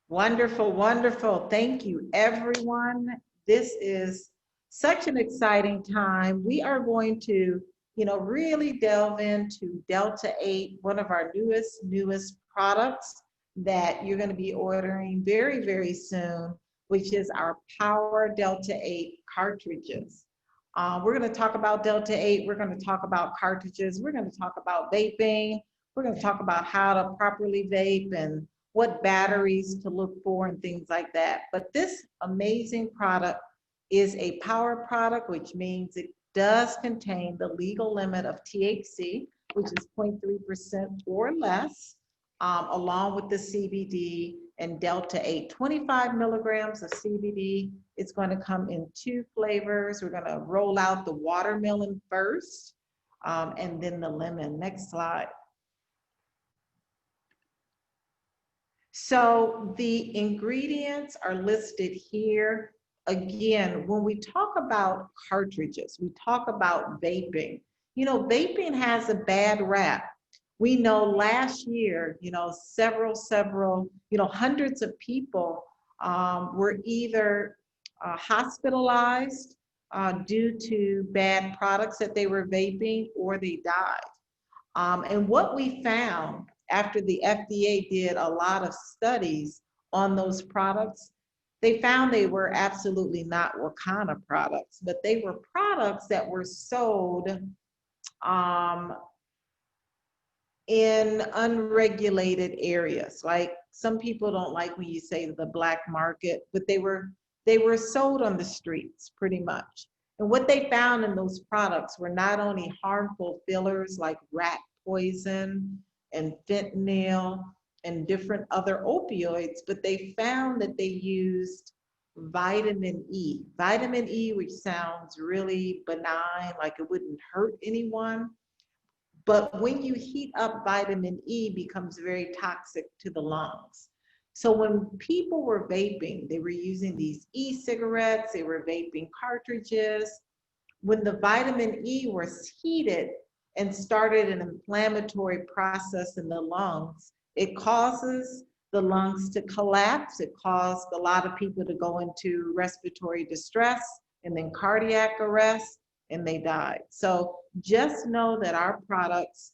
Wonderful, wonderful. Thank you, everyone. This is such an exciting time. We are going to, really delve into Delta 8, one of our newest products that you're going to be ordering very, very soon, which is our Power Delta 8 cartridges. We're going to talk about Delta 8. We're going to talk about cartridges. We're going to talk about vaping. We're going to talk about how to properly vape and what batteries to look for and things like that. But this amazing product is a power product, which means it does contain the legal limit of THC, which is 0.3% or less, along with the CBD and Delta 8. 25 milligrams of CBD. It's going to come in two flavors. We're going to roll out the watermelon first, and then the lemon. Next slide. So the ingredients are listed here. Again, when we talk about cartridges, we talk about vaping. Vaping has a bad rap. We know last year, hundreds of people were either hospitalized due to bad products that they were vaping, or they died. And what we found after the FDA did a lot of studies on those products, they found they were absolutely not Wakanna products, but they were products that were sold in unregulated areas. Like, some people don't like when you say the black market, but they were sold on the streets pretty much. And what they found in those products were not only harmful fillers like rat poison and fentanyl and different other opioids, but they found that they used vitamin E. Vitamin E, which sounds really benign, like it wouldn't hurt anyone. But when you heat up, vitamin E becomes very toxic to the lungs. So when people were vaping, they were using these e-cigarettes, they were vaping cartridges. When the vitamin E was heated and started an inflammatory process in the lungs, it causes the lungs to collapse. It caused a lot of people to go into respiratory distress and then cardiac arrest, and they died. So just know that our products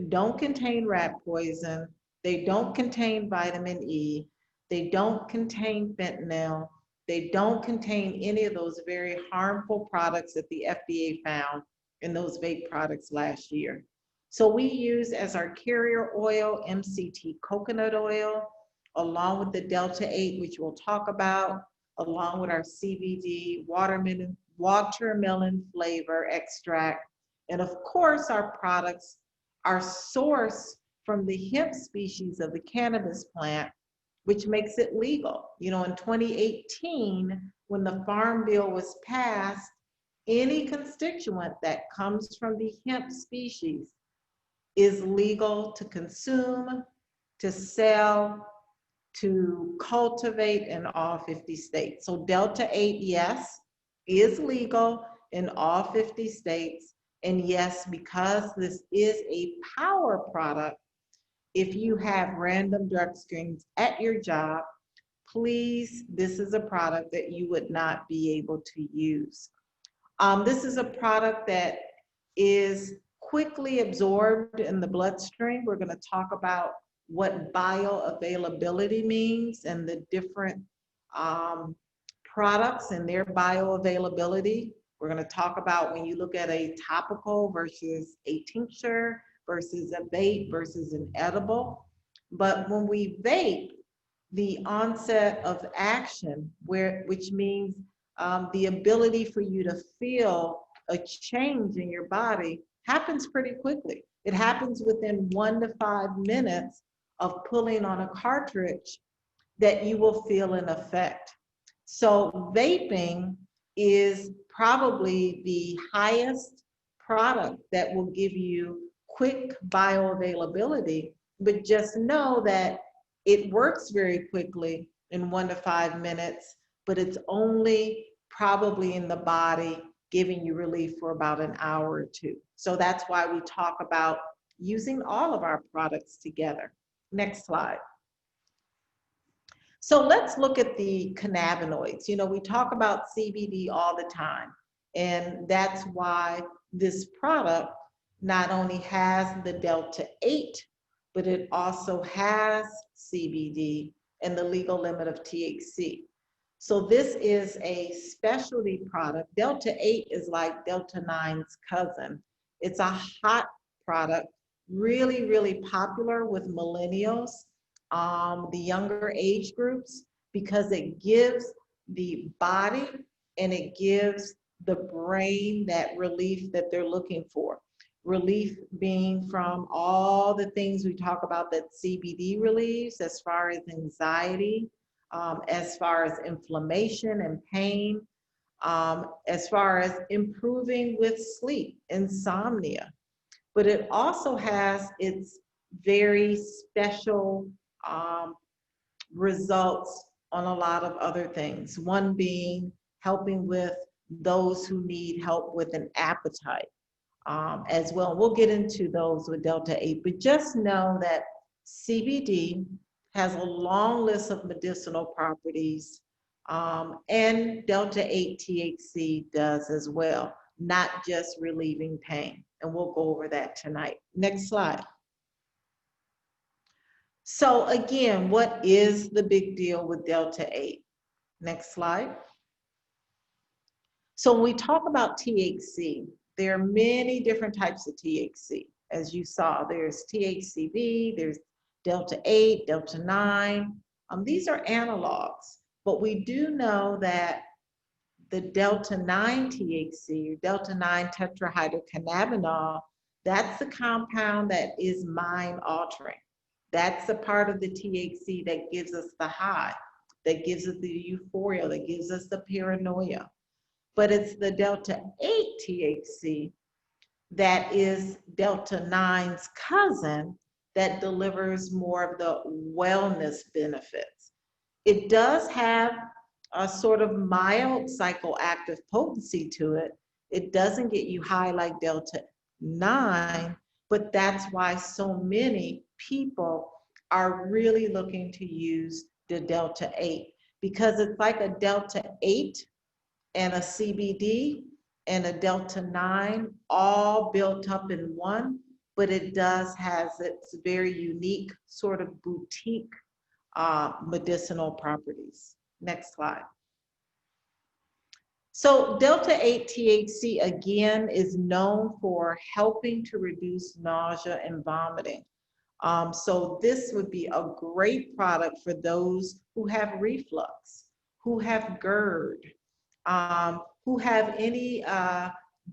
don't contain rat poison, they don't contain vitamin E, they don't contain fentanyl, they don't contain any of those very harmful products that the FDA found in those vape products last year. So we use as our carrier oil MCT coconut oil, along with the Delta 8, which we'll talk about, along with our CBD watermelon flavor extract. And of course, our products are sourced from the hemp species of the cannabis plant, which makes it legal. In 2018, when the Farm Bill was passed, any constituent that comes from the hemp species is legal to consume, to sell, to cultivate in all 50 states. So Delta 8, yes, is legal in all 50 states. And yes, because this is a power product, if you have random drug screens at your job, please, this is a product that you would not be able to use. This is a product that is quickly absorbed in the bloodstream. We're going to talk about what bioavailability means and the different products and their bioavailability. We're going to talk about when you look at a topical versus a tincture versus a vape versus an edible. But when we vape, the onset of action, which means the ability for you to feel a change in your body, happens pretty quickly. It happens within 1 to 5 minutes of pulling on a cartridge that you will feel an effect. So vaping is probably the highest product that will give you quick bioavailability, but just know that it works very quickly in 1 to 5 minutes, but it's only probably in the body giving you relief for about an hour or two. So that's why we talk about using all of our products together. Next slide. So let's look at the cannabinoids. We talk about CBD all the time, and that's why this product not only has the Delta 8, but it also has CBD and the legal limit of THC. So this is a specialty product. Delta 8 is like Delta 9's cousin. It's a hot product, really, really popular with millennials, the younger age groups, because it gives the body and it gives the brain that relief that they're looking for. Relief being from all the things we talk about that CBD relieves, as far as anxiety, as far as inflammation and pain, as far as improving with sleep, insomnia. But it also has its very special um, results on a lot of other things. One being helping with those who need help with an appetite, as well. We'll get into those with Delta 8, but just know that CBD has a long list of medicinal properties, and Delta 8 THC does as well, not just relieving pain. And we'll go over that tonight. Next slide. So again, what is the big deal with Delta 8? Next slide. So when we talk about THC, there are many different types of THC. As you saw, there's THCV, there's Delta 8, Delta 9. These are analogs, but we do know that the Delta 9 THC, Delta 9 tetrahydrocannabinol, that's the compound that is mind altering. That's the part of the THC that gives us the high, that gives us the euphoria, that gives us the paranoia. But it's the Delta 8 THC that is Delta 9's cousin that delivers more of the wellness benefits. It does have a sort of mild psychoactive potency to it. It doesn't get you high like Delta 9, but that's why so many people are really looking to use the Delta 8, because it's like a Delta 8 and a CBD and a Delta 9 all built up in one, but it does has its very unique sort of boutique medicinal properties. Next slide. So Delta 8 THC again is known for helping to reduce nausea and vomiting. So this would be a great product for those who have reflux, who have GERD, who have any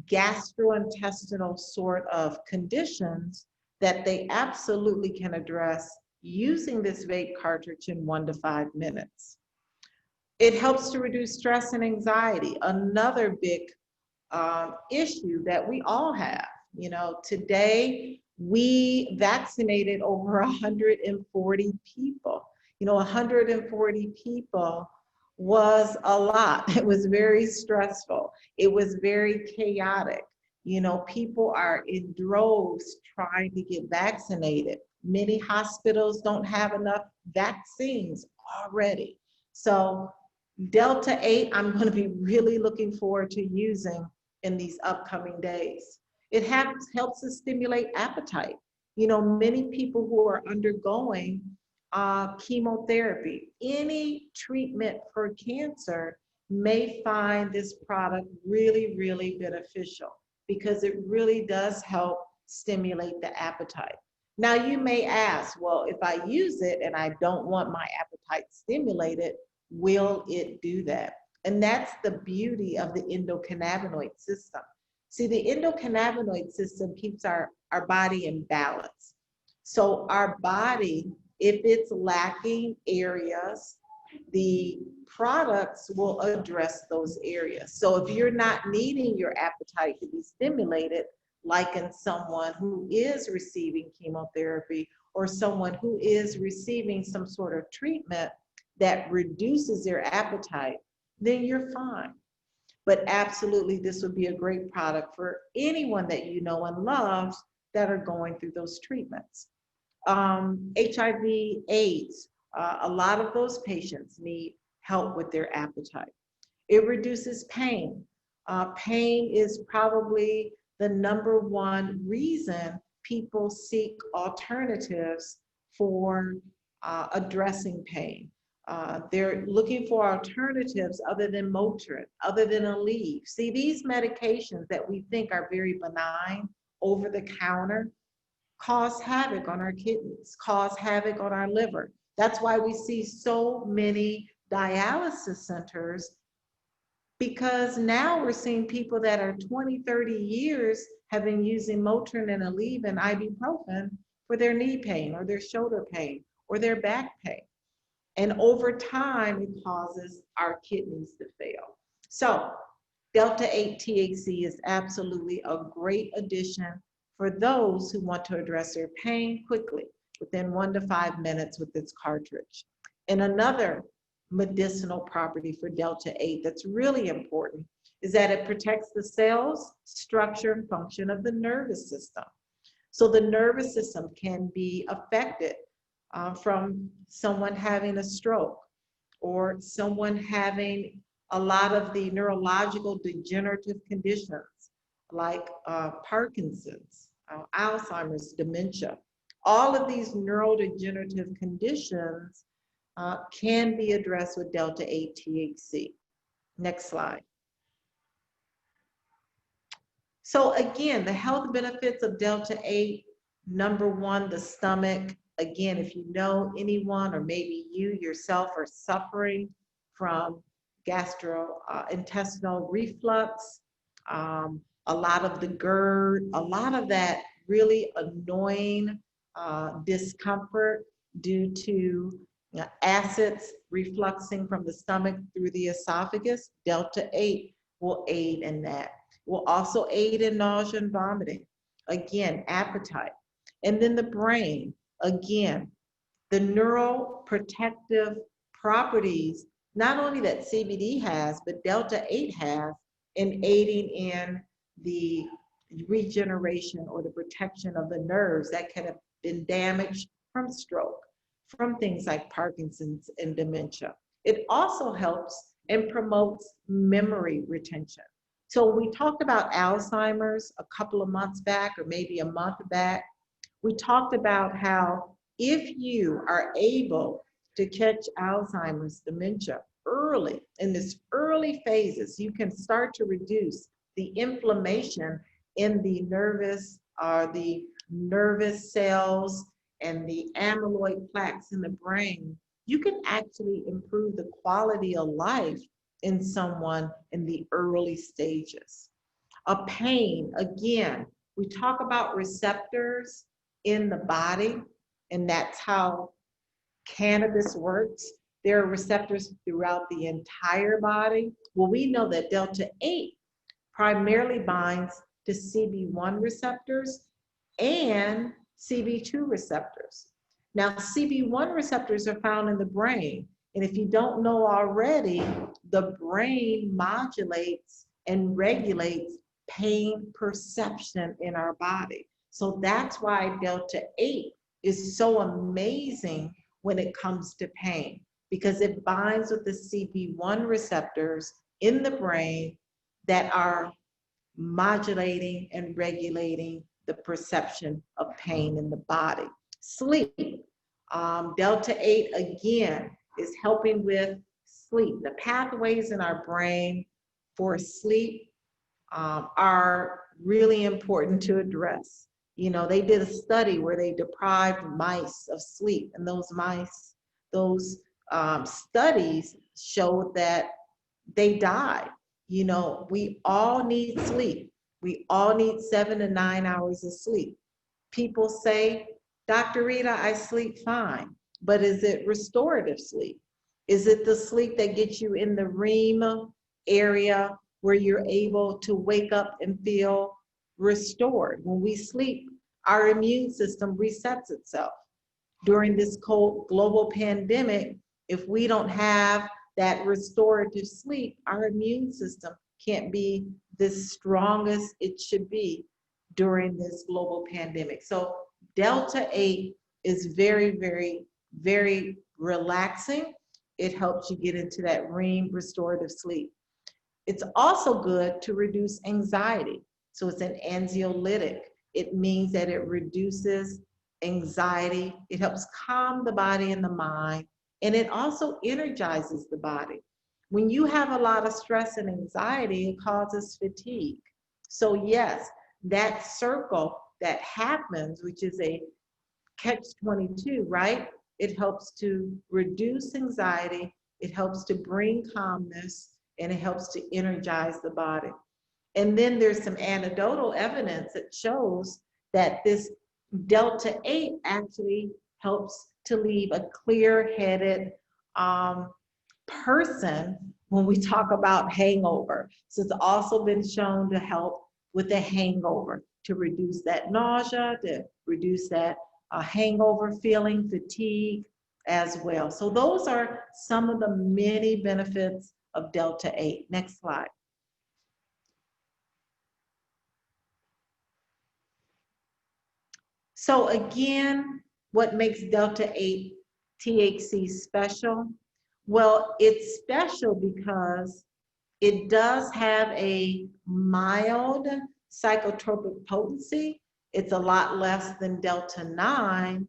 gastrointestinal sort of conditions that they absolutely can address using this vape cartridge in 1 to 5 minutes. It helps to reduce stress and anxiety, another big issue that we all have. Today we vaccinated over 140 people. 140 people was a lot. It was very stressful. It was very chaotic. People are in droves trying to get vaccinated. Many hospitals don't have enough vaccines already. So Delta 8, I'm going to be really looking forward to using in these upcoming days. It helps to stimulate appetite. Many people who are undergoing chemotherapy, any treatment for cancer, may find this product really, really beneficial, because it really does help stimulate the appetite. Now you may ask, well, if I use it and I don't want my appetite stimulated, will it do that? And that's the beauty of the endocannabinoid system. See, the endocannabinoid system keeps our body in balance. So our body, if it's lacking areas, the products will address those areas. So if you're not needing your appetite to be stimulated, like in someone who is receiving chemotherapy or someone who is receiving some sort of treatment that reduces their appetite, then you're fine. But absolutely, this would be a great product for anyone that you know and loves that are going through those treatments. HIV, AIDS, A lot of those patients need help with their appetite. It reduces pain. Pain is probably the number one reason people seek alternatives for addressing pain. They're looking for alternatives other than Motrin, other than Aleve. See, these medications that we think are very benign, over the counter, cause havoc on our kidneys, cause havoc on our liver. That's why we see so many dialysis centers, because now we're seeing people that are 20, 30 years have been using Motrin and Aleve and ibuprofen for their knee pain or their shoulder pain or their back pain. And over time, it causes our kidneys to fail. So Delta-8 THC is absolutely a great addition for those who want to address their pain quickly, within 1 to 5 minutes with this cartridge. And another medicinal property for Delta-8 that's really important is that it protects the cells, structure, and function of the nervous system. So the nervous system can be affected from someone having a stroke or someone having a lot of the neurological degenerative conditions like Parkinson's, Alzheimer's, dementia. All of these neurodegenerative conditions can be addressed with Delta-8 THC. Next slide. So again, the health benefits of Delta-8, number one, the stomach. Again, if you know anyone or maybe you yourself are suffering from gastrointestinal reflux, a lot of the GERD, a lot of that really annoying discomfort due to acids refluxing from the stomach through the esophagus, Delta-8 will aid in that. Will also aid in nausea and vomiting. Again, appetite. And then the brain, again, the neuroprotective properties, not only that CBD has, but Delta-8 has in aiding in the regeneration or the protection of the nerves that can have been damaged from stroke, from things like Parkinson's and dementia. It also helps and promotes memory retention. So we talked about Alzheimer's a couple of months back, or maybe a month back. We talked about how if you are able to catch Alzheimer's, dementia early, in this early phases, you can start to reduce the inflammation in the nervous cells and the amyloid plaques in the brain. You can actually improve the quality of life in someone in the early stages. A pain, again, we talk about receptors in the body, and that's how cannabis works. There are receptors throughout the entire body. Well, we know that Delta-8 primarily binds to CB1 receptors and CB2 receptors. Now, CB1 receptors are found in the brain. And if you don't know already, the brain modulates and regulates pain perception in our body. So that's why Delta-8 is so amazing when it comes to pain, because it binds with the CB1 receptors in the brain that are modulating and regulating the perception of pain in the body. Sleep. Delta-8, again, is helping with sleep. The pathways in our brain for sleep are really important to address. You know, they did a study where they deprived mice of sleep, and those studies showed that they died. You know, we all need sleep. We all need 7 to 9 hours of sleep. People say, Dr. Rita, I sleep fine. But is it restorative sleep? Is it the sleep that gets you in the REM area where you're able to wake up and feel restored? When we sleep, our immune system resets itself. During this global pandemic, if we don't have that restorative sleep, our immune system can't be the strongest it should be during this global pandemic. So Delta-8 is very, very, very relaxing. It helps you get into that REM restorative sleep. It's also good to reduce anxiety. So it's an anxiolytic. It means that it reduces anxiety. It helps calm the body and the mind, and it also energizes the body. When you have a lot of stress and anxiety, it causes fatigue. So yes, that circle that happens, which is a catch 22, right? It helps to reduce anxiety, it helps to bring calmness, and it helps to energize the body. And then there's some anecdotal evidence that shows that this delta 8 actually helps to leave a clear-headed person when we talk about hangover. So it's also been shown to help with the hangover, to reduce that nausea, to reduce that hangover feeling, fatigue as well. So those are some of the many benefits of delta 8. Next slide. So again, what makes delta 8 THC special? Well, it's special because it does have a mild psychotropic potency. It's a lot less than delta 9,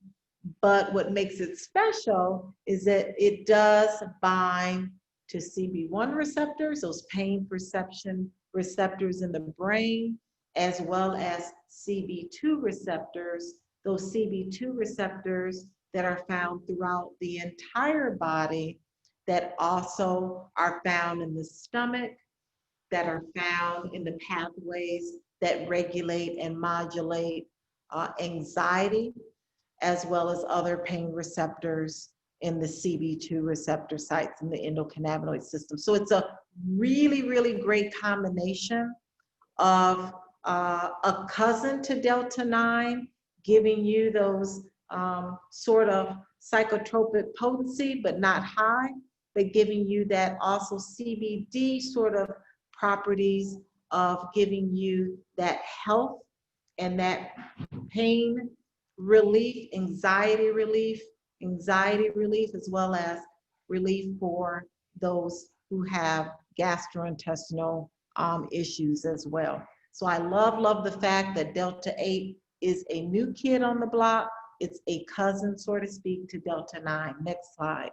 but what makes it special is that it does bind to CB1 receptors, those pain perception receptors in the brain, as well as CB2 receptors, those CB2 receptors that are found throughout the entire body, that also are found in the stomach, that are found in the pathways that regulate and modulate anxiety, as well as other pain receptors in the CB2 receptor sites in the endocannabinoid system. So it's a really, really great combination of a cousin to delta 9, giving you those sort of psychotropic potency, but not high, but giving you that also CBD sort of properties of giving you that health and that pain relief, anxiety relief, as well as relief for those who have gastrointestinal issues as well. So I love the fact that delta 8 is a new kid on the block. It's a cousin, so to speak, to delta 9. Next slide.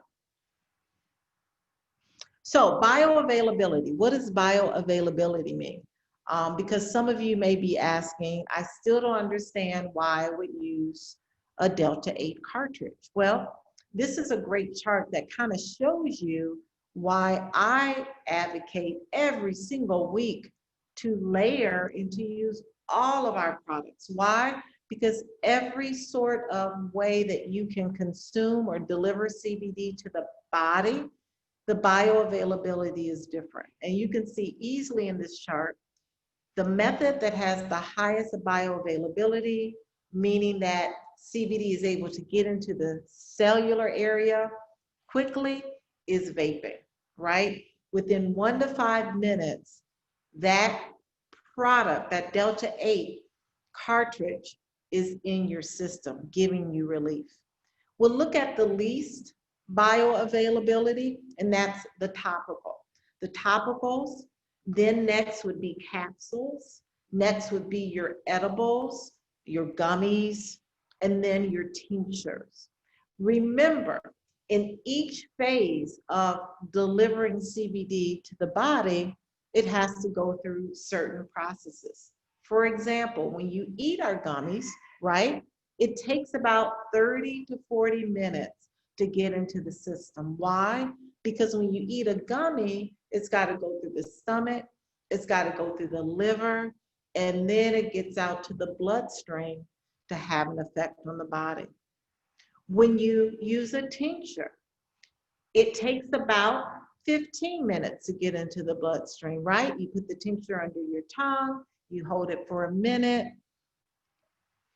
So bioavailability, what does bioavailability mean? Because some of you may be asking, I still don't understand why I would use a delta 8 cartridge. Well, this is a great chart that kind of shows you why I advocate every single week to layer and to use all of our products. Why? Because every sort of way that you can consume or deliver CBD to the body, the bioavailability is different. And you can see easily in this chart, the method that has the highest bioavailability, meaning that CBD is able to get into the cellular area quickly, is vaping, right? Within 1 to 5 minutes, that product, that delta 8 cartridge, is in your system, giving you relief. We'll look at the least bioavailability, and that's the topical. The topicals, then next would be capsules, next would be your edibles, your gummies, and then your tinctures. Remember, in each phase of delivering CBD to the body, it has to go through certain processes. For example, when you eat our gummies, right, it takes about 30 to 40 minutes to get into the system. Why? Because when you eat a gummy, it's got to go through the stomach, it's got to go through the liver, and then it gets out to the bloodstream to have an effect on the body. When you use a tincture, it takes about 15 minutes to get into the bloodstream, right? You put the tincture under your tongue, you hold it for a minute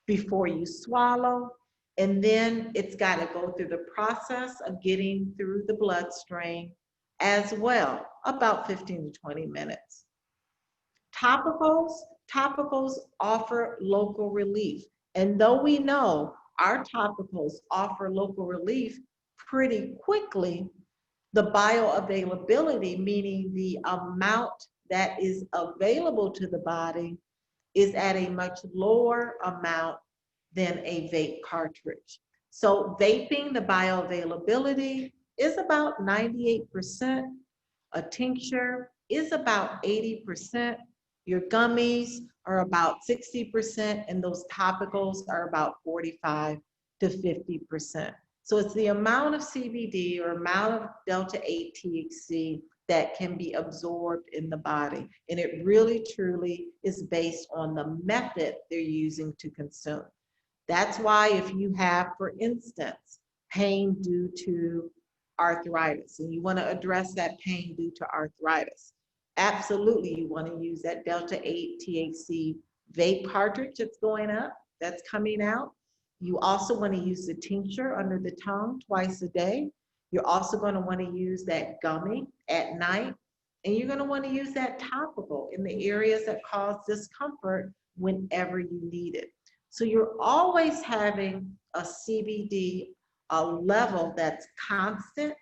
before you swallow, and then it's got to go through the process of getting through the bloodstream as well, about 15 to 20 minutes. Topicals offer local relief. And though we know our topicals offer local relief, pretty quickly, the bioavailability, meaning the amount that is available to the body, is at a much lower amount than a vape cartridge. So vaping, the bioavailability is about 98%. A tincture is about 80%. Your gummies are about 60%, and those topicals are about 45 to 50%. So it's the amount of CBD or amount of delta 8 THC that can be absorbed in the body. And it really truly is based on the method they're using to consume. That's why if you have, for instance, pain due to arthritis, and you want to address that pain due to arthritis, absolutely you want to use that delta 8 THC vape cartridge that's going up, that's coming out. You also want to use the tincture under the tongue twice a day. You're also going to want to use that gummy at night. And you're going to want to use that topical in the areas that cause discomfort whenever you need it. So you're always having a CBD, a level that's constant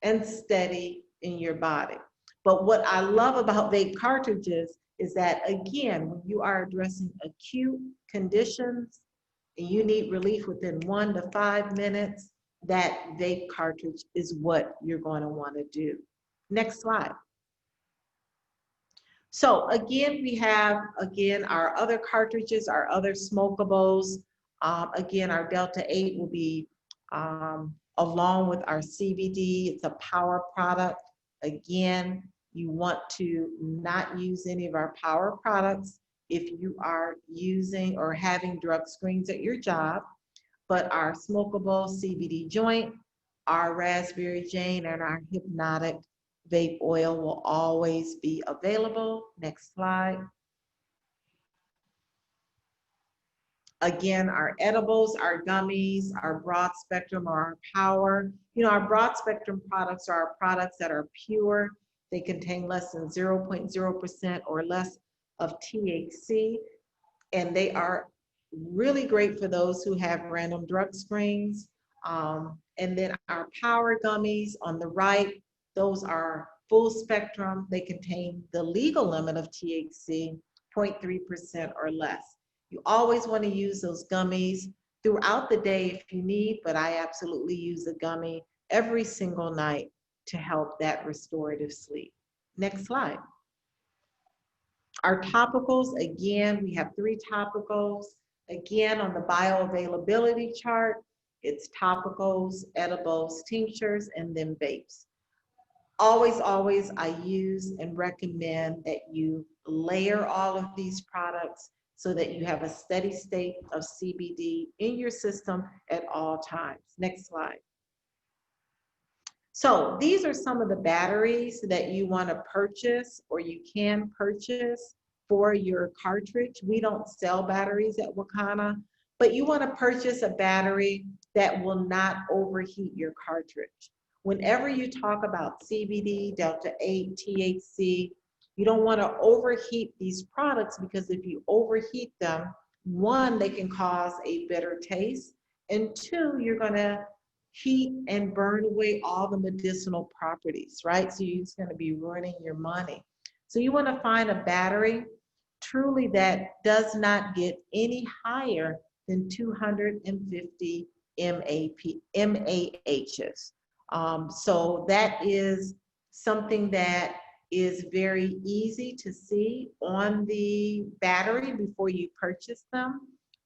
and steady in your body. But what I love about vape cartridges is that, again, when you are addressing acute conditions and you need relief within 1 to 5 minutes, that vape cartridge is what you're going to want to do. Next slide. So again, we have, our other cartridges, our other smokables. Again, our Delta 8 will be along with our CBD. It's a power product. Again, you want to not use any of our power products if you are using or having drug screens at your job, but our smokable CBD joint, our raspberry jane, and our hypnotic vape oil will always be available. Next slide. Again, our edibles, our gummies, our broad spectrum, or our power. You know, our broad spectrum products are our products that are pure. They contain less than 0.0% or less of THC, and they are really great for those who have random drug screens. And then our power gummies on the right, those are full spectrum. They contain the legal limit of THC, 0.3% or less. You always want to use those gummies throughout the day if you need, but I absolutely use a gummy every single night to help that restorative sleep. Next slide. Our topicals, again, we have 3 topicals. Again, on the bioavailability chart, it's topicals, edibles, tinctures, and then vapes. Always, always, I use and recommend that you layer all of these products so that you have a steady state of CBD in your system at all times. Next slide. So these are some of the batteries that you want to purchase or you can purchase for your cartridge. We don't sell batteries at Wakanna, but you want to purchase a battery that will not overheat your cartridge. Whenever you talk about CBD, Delta 8, THC, you don't want to overheat these products because if you overheat them, 1, they can cause a bitter taste, and 2, you're going to heat and burn away all the medicinal properties, right? So you're just going to be ruining your money. So you want to find a battery truly that does not get any higher than 250 MAHs. So that is something that is very easy to see on the battery before you purchase them.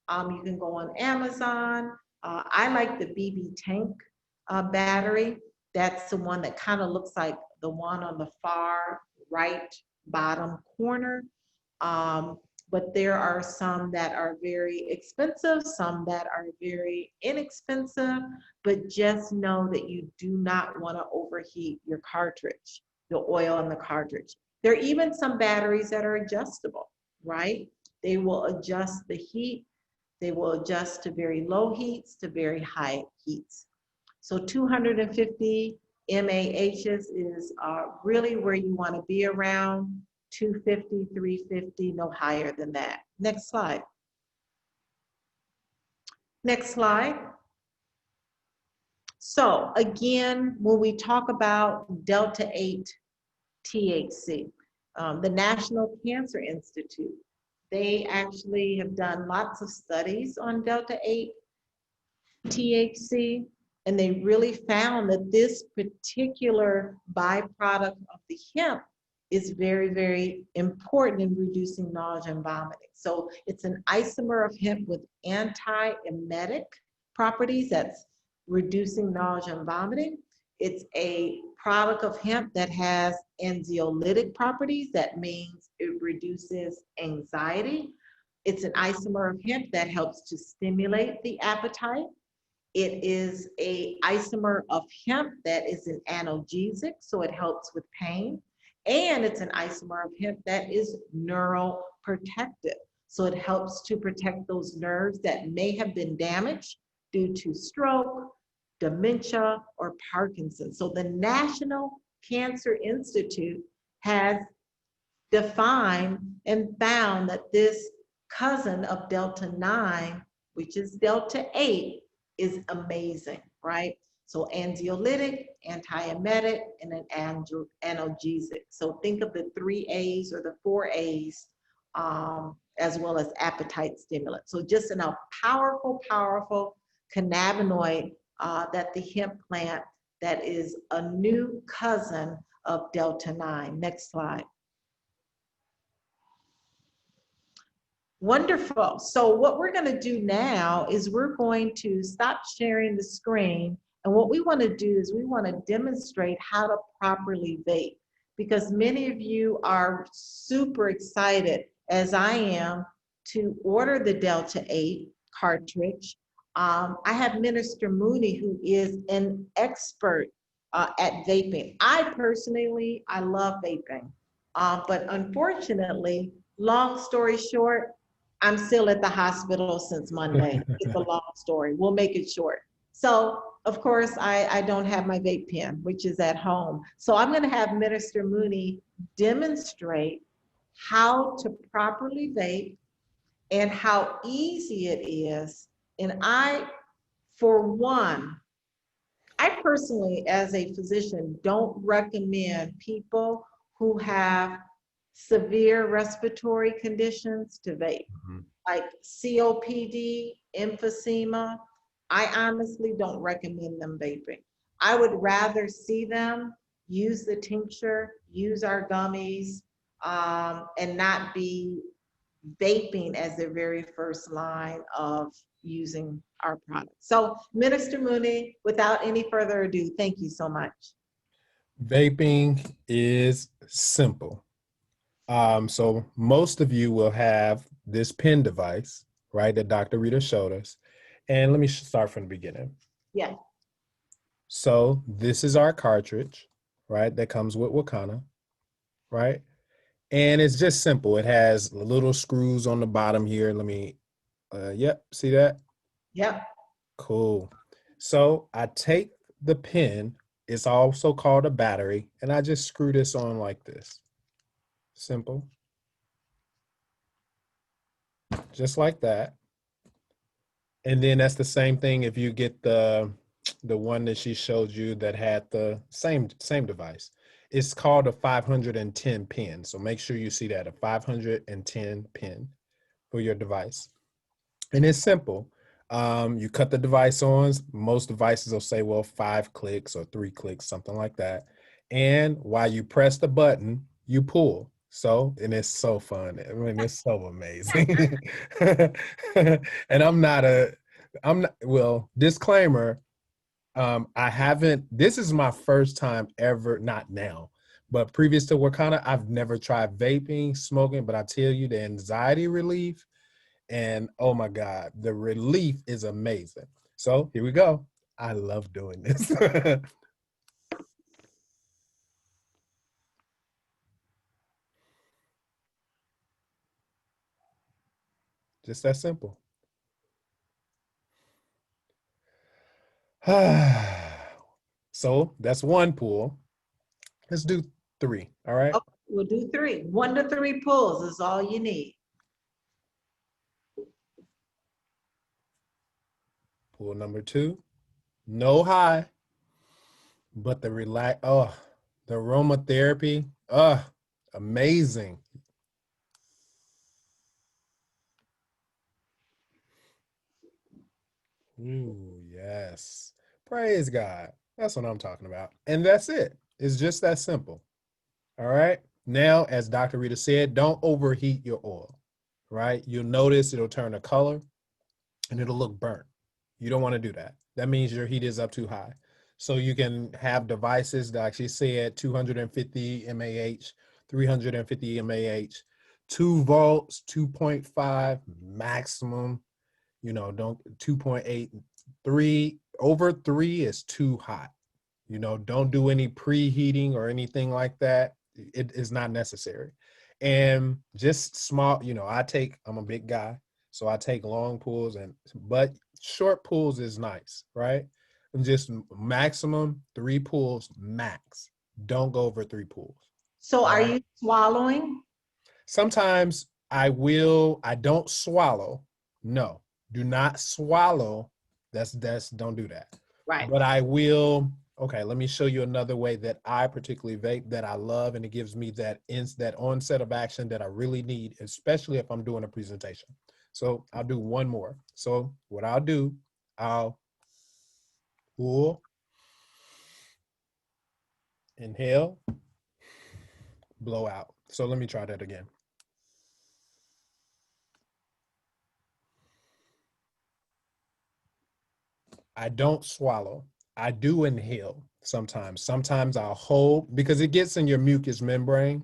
You can go on Amazon. I like the BB Tank battery. That's the one that kind of looks like the one on the far right bottom corner. But there are some that are very expensive, some that are very inexpensive, but just know that you do not want to overheat your cartridge, the oil in the cartridge. There are even some batteries that are adjustable, right? They will adjust the heat. They will adjust to very low heats to very high heats. So 250 MAHs is really where you want to be around. 250, 350, no higher than that. Next slide. Next slide. So again, when we talk about Delta 8 THC, the National Cancer Institute, they actually have done lots of studies on Delta 8 THC, and they really found that this particular byproduct of the hemp is very, very important in reducing nausea and vomiting. So it's an isomer of hemp with anti-emetic properties that's reducing nausea and vomiting. It's a product of hemp that has anxiolytic properties. That means it reduces anxiety. It's an isomer of hemp that helps to stimulate the appetite. It is a isomer of hemp that is an analgesic, so it helps with pain. And it's an isomer of hemp that is neuroprotective. So it helps to protect those nerves that may have been damaged due to stroke, dementia, or Parkinson's. So the National Cancer Institute has defined and found that this cousin of Delta 9, which is Delta 8, is amazing, right? So anxiolytic, antiemetic, and an analgesic. So think of the 3 A's or the 4 A's, as well as appetite stimulant. So just a powerful, powerful cannabinoid that the hemp plant that is a new cousin of Delta 9. Next slide. Wonderful. So what we're going to do now is we're going to stop sharing the screen. And what we want to do is we want to demonstrate how to properly vape, because many of you are super excited, as I am, to order the Delta 8 cartridge. I have Minister Mooney, who is an expert at vaping. I personally, I love vaping, but unfortunately, long story short, I'm still at the hospital since Monday. It's a long story. We'll make it short. So, of course, I don't have my vape pen, which is at home. So I'm going to have Minister Mooney demonstrate how to properly vape and how easy it is. And for one, I personally, as a physician, don't recommend people who have severe respiratory conditions to vape, like COPD, emphysema. I honestly don't recommend them vaping. I would rather see them use the tincture, use our gummies, and not be vaping as their very first line of using our product. So, Minister Mooney, without any further ado, thank you so much. Vaping is simple. So most of you will have this pen device, right, that Dr. Rita showed us. And let me start from the beginning. Yeah. So this is our cartridge, right, that comes with Wakanna, right? And it's just simple. It has little screws on the bottom here. Let me, yep, see that? Yep. Cool. So I take the pen, it's also called a battery, and I just screw this on like this. Simple. Just like that. And then that's the same thing if you get the one that she showed you that had the same device. It's called a 510 pin. So make sure you see that, a 510 pin for your device. And it's simple. You cut the device on. Most devices will say, well, 5 clicks or 3 clicks, something like that. And while you press the button, you pull. So, and it's so fun. I mean, it's so amazing. And well, disclaimer, this is my first time ever, not now, but previous to Wakanna, I've never tried vaping, smoking, but I tell you, the anxiety relief, and oh my God, the relief is amazing. So here we go. I love doing this. Just that simple. So that's one pull. Let's do 3, all right? Okay, we'll do 3. 1 to 3 pulls is all you need. Pull number 2, No high, but the the aromatherapy, amazing. Ooh, yes. Praise God. That's what I'm talking about. And that's it. It's just that simple. All right. Now, as Dr. Rita said, don't overheat your oil, right? You'll notice it'll turn a color and it'll look burnt. You don't want to do that. That means your heat is up too high. So you can have devices that actually said 250 mAh, 350 mAh, 2 volts, 2.5 maximum, don't 2.8, 3, over 3 is too hot. Don't do any preheating or anything like that. It is not necessary. And just small, I'm a big guy, so I take long pulls, but short pulls is nice, right? And just maximum 3 pulls max. Don't go over 3 pulls. So All are right? you swallowing? Sometimes I don't swallow. No, do not swallow. That's don't do that. Right. But I will. Okay, let me show you another way that I particularly vape that I love, and it gives me that onset of action that I really need, especially if I'm doing a presentation. So I'll do one more. So what I'll do, I'll pull, inhale, blow out. So let me try that again. I don't swallow. I do inhale sometimes. Sometimes I'll hold because it gets in your mucous membrane.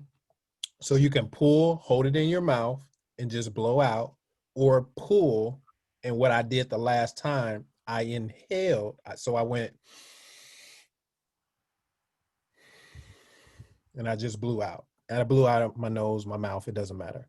So you can pull, hold it in your mouth and just blow out, or pull. And what I did the last time, I inhaled. So I went and I just blew out. And I blew out of my nose, my mouth, it doesn't matter.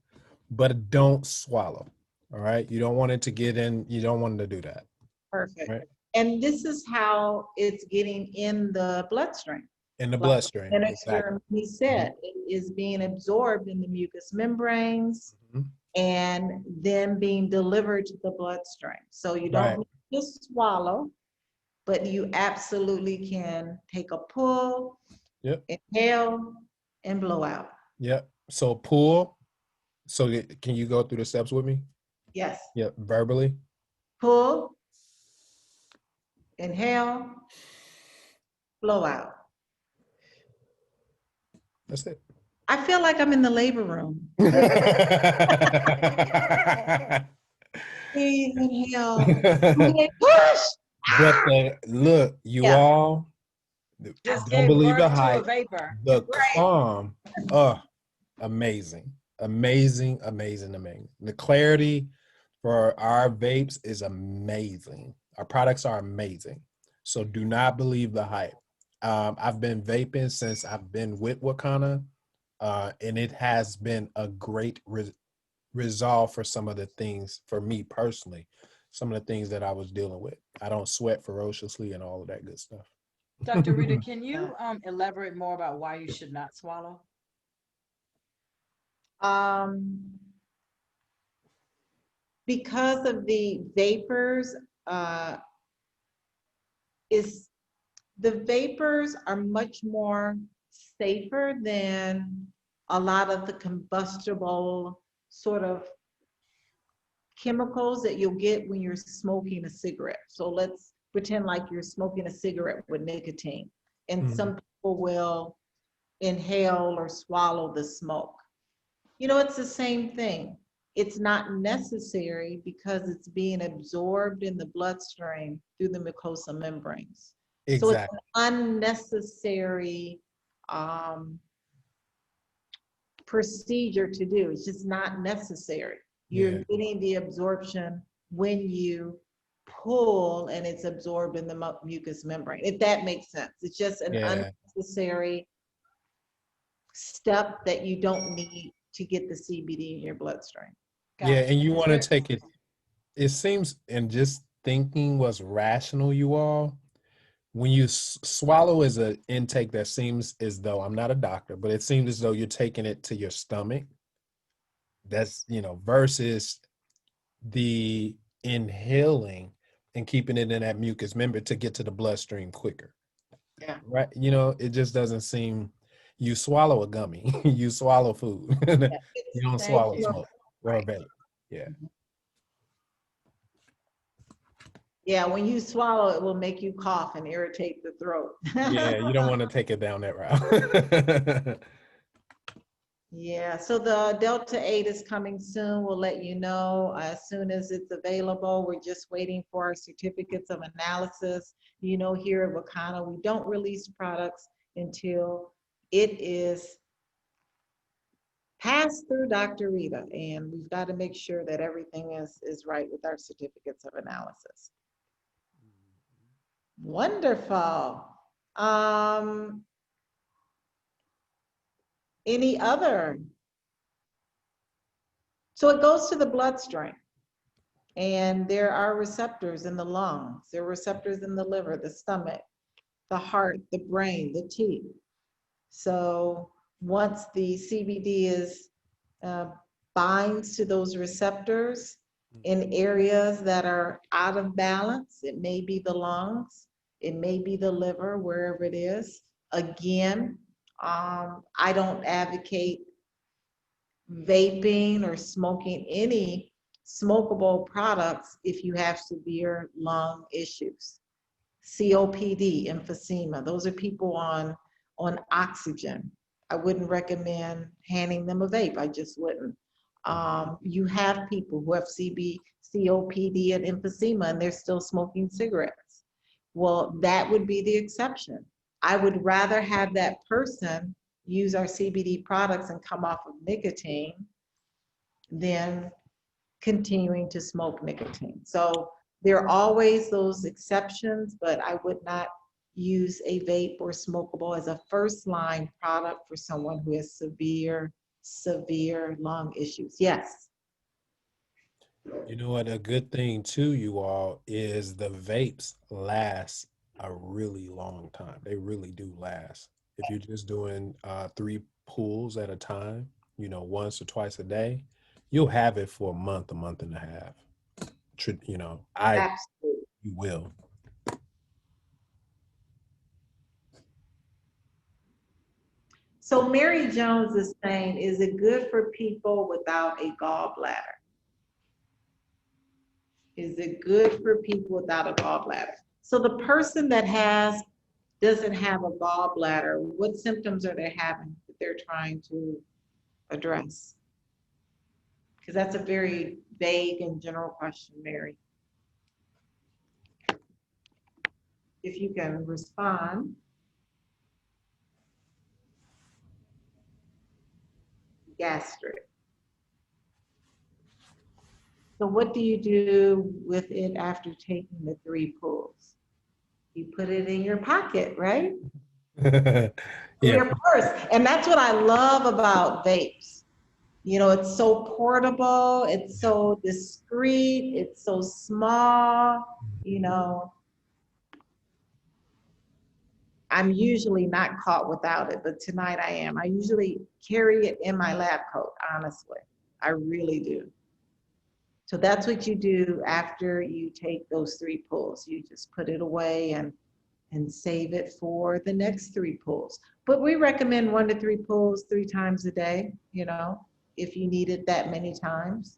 But don't swallow. All right. You don't want it to get in. You don't want to do that. Perfect. Right. And this is how it's getting in the bloodstream. In the Like bloodstream. Exactly. he said, it is being absorbed in the mucous membranes Mhm. and then being delivered to the bloodstream. So you Right. don't need to swallow, but you absolutely can take a pull, Yep. inhale, and blow out. Yep. So pull. So can you go through the steps with me? Yes. Yep. Verbally. Pull, inhale, blow out. That's it. I feel like I'm in the labor room. Breathe, inhale, okay, push. But look, you Yeah, all Just don't gave believe the birth to a hype. vapor. The right. calm, amazing, amazing, amazing, amazing. The clarity for our vapes is amazing. Our products are amazing. So do not believe the hype. I've been vaping since I've been with Wakanna, and it has been a great resolve for some of the things, for me personally, some of the things that I was dealing with. I don't sweat ferociously and all of that good stuff. Dr. Rita, can you elaborate more about why you should not swallow? Um, because of the vapors, is the vapors are much more safer than a lot of the combustible sort of chemicals that you'll get when you're smoking a cigarette. So let's pretend like you're smoking a cigarette with nicotine, and Mhm. some people will inhale or swallow the smoke. It's the same thing. It's not necessary because it's being absorbed in the bloodstream through the mucosa membranes. So it's Exactly. an unnecessary um, procedure to do. It's just not necessary. You're Yeah. getting the absorption when you pull and it's absorbed in the mucous membrane, if that makes sense. It's just an Yeah. unnecessary step that you don't need to get the CBD in your bloodstream. Yeah. Gotcha. And you Is want to there, take it, it seems, and just thinking was rational, you all. When you swallow is an intake that seems as though, I'm not a doctor, but it seems as though you're taking it to your stomach. That's, versus the inhaling. and keeping it in that mucous membrane to get to the bloodstream quicker. Yeah. Right. You know, it just doesn't seem, you swallow a gummy, you swallow food, Yeah, you don't thank swallow you. smoke or a Right. vape. Yeah. Yeah, when you swallow, it will make you cough and irritate the throat. Yeah, you don't want to take it down that route. Yeah, so the Delta 8 is coming soon. We'll let you know as soon as it's available. We're just waiting for our certificates of analysis. You know, here at Wakanna, we don't release products until it is passed through Dr. Rita, and we've got to make sure that everything is right with our certificates of analysis. Wonderful. Um, any other? So it goes to the bloodstream, and there are receptors in the lungs, there are receptors in the liver, the stomach, the heart, the brain, the teeth. So once the CBD is binds to those receptors in areas that are out of balance, it may be the lungs, it may be the liver, wherever it is. Again, I don't advocate vaping or smoking any smokable products if you have severe lung issues. COPD, emphysema, those are people on oxygen. I wouldn't recommend handing them a vape, I just wouldn't. You have people who have COPD and emphysema and they're still smoking cigarettes. Well, that would be the exception. I would rather have that person use our CBD products and come off of nicotine than continuing to smoke nicotine. So there are always those exceptions, but I would not use a vape or smokable as a first line product for someone who has severe lung issues. Yes. You know what? A good thing too, you all, is the vapes last a really long time. They really do last. If you're just doing 3 pulls at a time, you know, once or twice a day, you'll have it for a month and a half. You know, Absolutely. you will. So Mary Jones is saying, is it good for people without a gallbladder? Is it good for people without a gallbladder? So the person that doesn't have a gallbladder, what symptoms are they having that they're trying to address? Because that's a very vague and general question, Mary. If you can respond. Gastric. So what do you do with it after taking the 3 pulls? You put it in your pocket, right? Yeah. Your purse. And that's what I love about vapes. You know, it's so portable, it's so discreet, it's so small, you know. I'm usually not caught without it, but tonight I am. I usually carry it in my lab coat, honestly. I really do. So that's what you do after you take those 3 pulls. You just put it away and save it for the next 3 pulls. But we recommend 1 to 3 pulls 3 times a day, you know, if you need it that many times.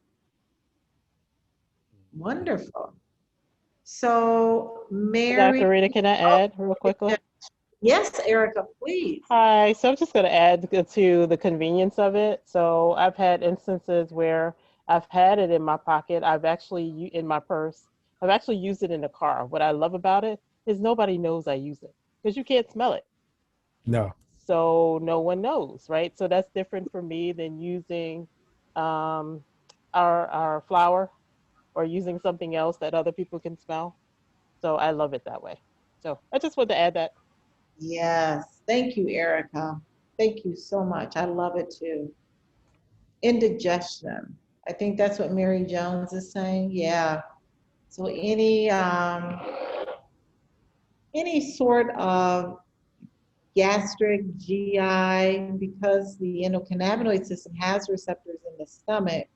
Wonderful. So Mary. Dr. Rita, can I add real quickly? Yes, Erica, please. Hi, so I'm just going to add to the convenience of it. So I've had instances where I've had it in my pocket. In my purse. I've actually used it in the car. What I love about it is nobody knows I use it because you can't smell it. No. So no one knows, right? So that's different for me than using our flour or using something else that other people can smell. So I love it that way. So I just wanted to add that. Yes, thank you, Erica. Thank you so much. I love it too. Indigestion. I think that's what Mary Jones is saying. Yeah. So any sort of gastric, GI, because the endocannabinoid system has receptors in the stomach,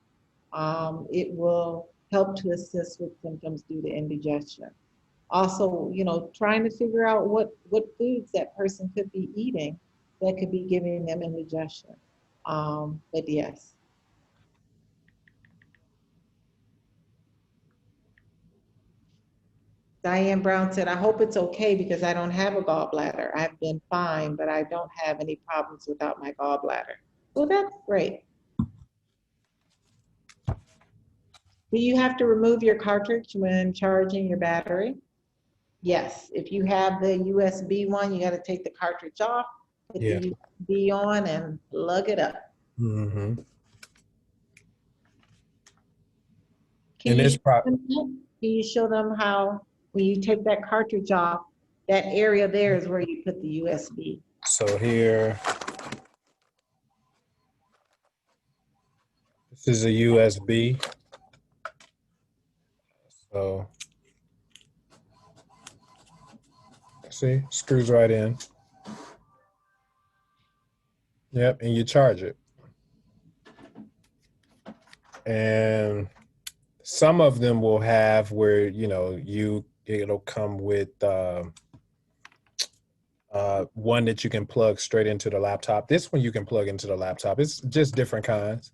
it will help to assist with symptoms due to indigestion. Also, trying to figure out what foods that person could be eating that could be giving them indigestion. But yes. Diane Brown said, I hope it's okay because I don't have a gallbladder. I've been fine, but I don't have any problems without my gallbladder. Well, that's great. Do you have to remove your cartridge when charging your battery? Yes. If you have the USB one, you got to take the cartridge off, put the USB on, and plug it up. Mm-hmm. Can you show them how, when you take that cartridge off, that area there is where you put the USB? So here, this is a USB. So, see, screws right in. Yep, and you charge it. And some of them will have where, it'll come with one that you can plug straight into the laptop. This one you can plug into the laptop. It's just different kinds.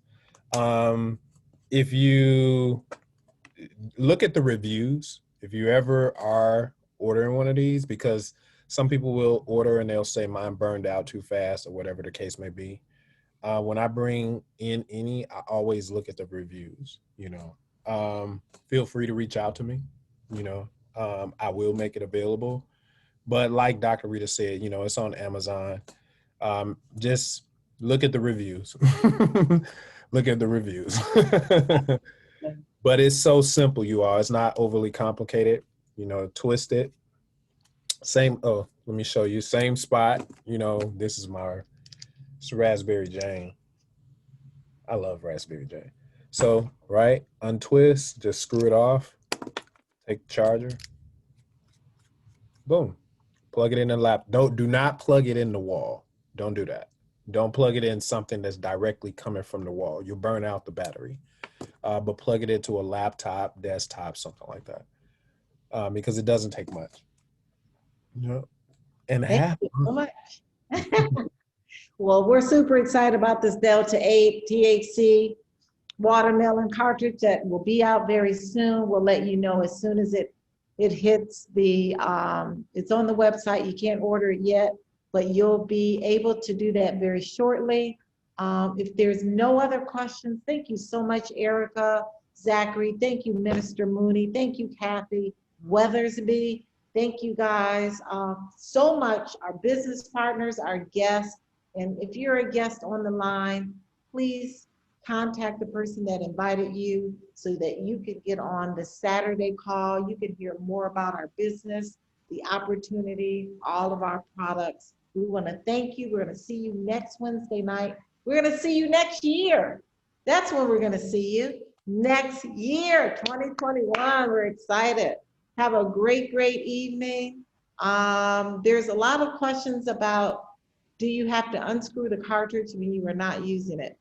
If you look at the reviews, if you ever are ordering one of these, because some people will order and they'll say mine burned out too fast or whatever the case may be. When I bring in any, I always look at the reviews, feel free to reach out to me, I will make it available. But like Dr. Rita said, it's on Amazon. Just look at the reviews. Look at the reviews. But it's so simple, you all. It's not overly complicated. Twist it. Let me show you. Same spot. This is it's Raspberry Jane. I love Raspberry Jane. So, right, untwist, just screw it off. Take the charger. Boom. Plug it in the do not plug it in the wall. Don't do that. Don't plug it in something that's directly coming from the wall. You'll burn out the battery. But plug it into a laptop, desktop, something like that. Because it doesn't take much. Yep. And Thank you so much. Well, we're super excited about this Delta 8 THC watermelon cartridge that will be out very soon. We'll let you know as soon as it hits it's on the website. You can't order it yet, but you'll be able to do that very shortly. If there's no other questions, thank you so much, Erica, Zachary. Thank you, Minister Mooney. Thank you, Kathy Weathersby. Thank you guys so much, our business partners, our guests. And if you're a guest on the line, please contact the person that invited you so that you could get on the Saturday call. You can hear more about our business, the opportunity, all of our products. We want to thank you. We're going to see you next Wednesday night. We're going to see you next year. That's when we're going to see you. Next year, 2021. We're excited. Have a great, great evening. There's a lot of questions about, do you have to unscrew the cartridge when you are not using it?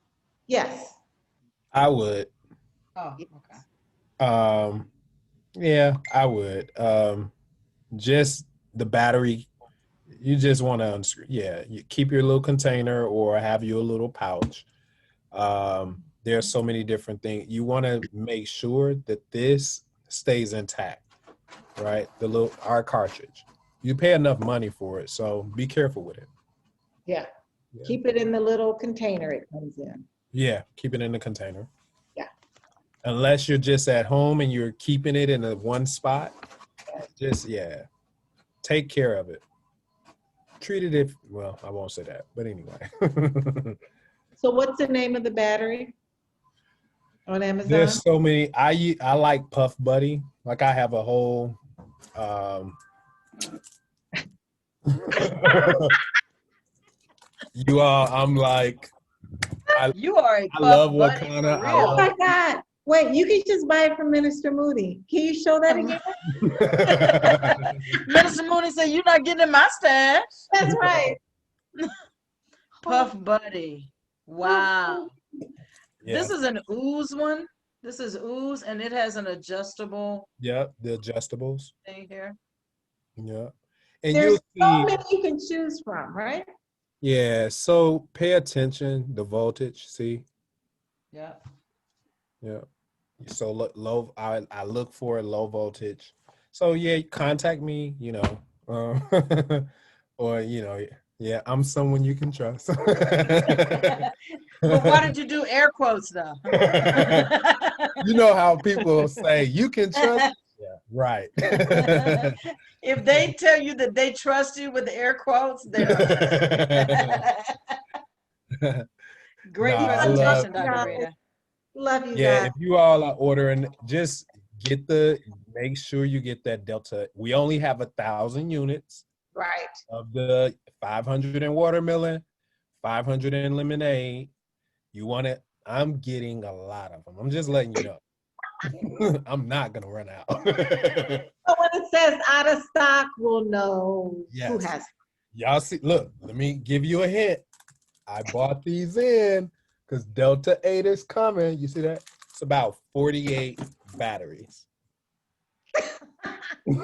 Yes. I would. Oh, okay. Yeah, I would. Just the battery, you just want to unscrew. Yeah, you keep your little container or have your little pouch. There's so many different things. You want to make sure that this stays intact, right? Our cartridge. You pay enough money for it, so be careful with it. Yeah. Keep it in the little container it comes in. Yeah, keep it in the container. Yeah. Unless you're just at home and you're keeping it in one spot, take care of it. Treat it I won't say that, but anyway. So what's the name of the battery on Amazon? There's so many. I like Puff Buddy. Like I have a whole you all, I'm like, You are a I love Puff Buddy Wakanna. for I real. Oh my God. Wait, you can just buy it from Minister Moody. Can you show that again? Minister Mooney said, "You're not getting in my stash." That's right. Puff Buddy. Wow. Yeah. This is an ooze one. This is ooze, and it has an adjustable Yep, the adjustables. thing here. Yeah. And There's you'll so see, many you can choose from, right? yeah, so pay attention, the voltage, see? Yeah. Yeah. So low, I look for low voltage. So yeah, contact me, or yeah, I'm someone you can trust. But why did you do air quotes though? You know how people say you can trust. Yeah, right. If they tell you that they trust you with the air quotes, they're great Nah, I love presentation, Dr. guys. Rita. Love you Yeah, guys. if you all are ordering, just make sure you get that Delta. We only have 1,000 units Right. of the 500 in watermelon, 500 in lemonade. You want it? I'm getting a lot of them. I'm just letting you know. I'm not gonna run out. So when it says out of stock, we'll know who Yes. has it. Y'all see, look, let me give you a hint. I bought these in because Delta 8 is coming. You see that? It's about 48 batteries. No,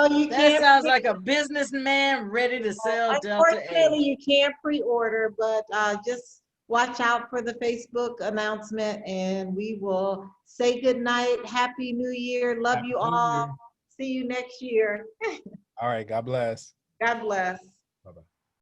you That can't. sounds like a businessman ready to sell Delta 8. Unfortunately, you can't pre-order, but just watch out for the Facebook announcement, and we will say good night. Happy New Year. Love Happy you New all. Year. See you next year. All right, God bless. God bless.